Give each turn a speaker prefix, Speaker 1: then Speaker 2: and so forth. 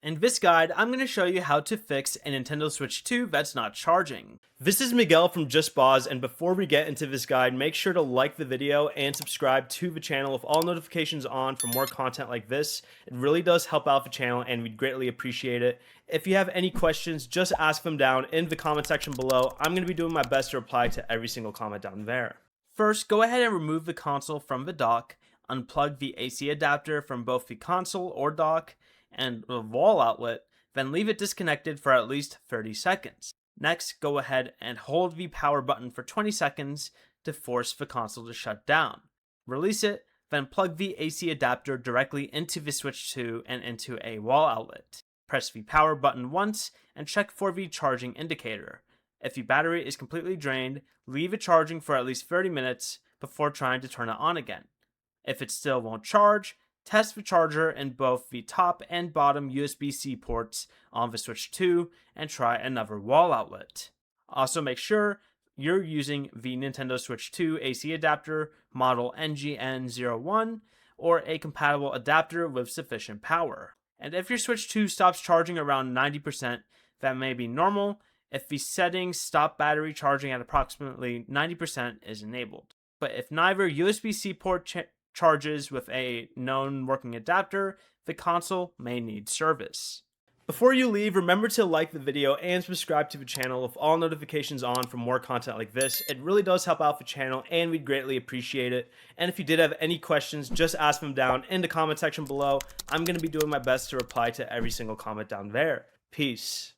Speaker 1: In this guide, I'm going to show you how to fix a Nintendo Switch 2 that's not charging. This is Miguel from Just Pause, and before we get into this guide, make sure to like the video and subscribe to the channel with all notifications on for more content like this. It really does help out the channel and we'd greatly appreciate it. If you have any questions, just ask them down in the comment section below. I'm going to be doing my best to reply to every single comment down there. First, go ahead and remove the console from the dock, unplug the AC adapter from both the console or dock, and the wall outlet, then leave it disconnected for at least 30 seconds. Next, go ahead and hold the power button for 20 seconds to force the console to shut down. Release it, then plug the AC adapter directly into the Switch 2 and into a wall outlet. Press the power button once and check for the charging indicator. If the battery is completely drained, leave it charging for at least 30 minutes before trying to turn it on again. If it still won't charge, test the charger in both the top and bottom USB-C ports on the Switch 2 and try another wall outlet. Also make sure you're using the Nintendo Switch 2 AC adapter model NGN01 or a compatible adapter with sufficient power. And if your Switch 2 stops charging around 90%, that may be normal if the settings stop battery charging at approximately 90% is enabled. But if neither USB-C port charges with a known working adapter, the console may need service. Before you leave, remember to like the video and subscribe to the channel with all notifications on for more content like this. It really does help out the channel and we'd greatly appreciate it. And if you did have any questions, just ask them down in the comment section below. I'm going to be doing my best to reply to every single comment down there. Peace.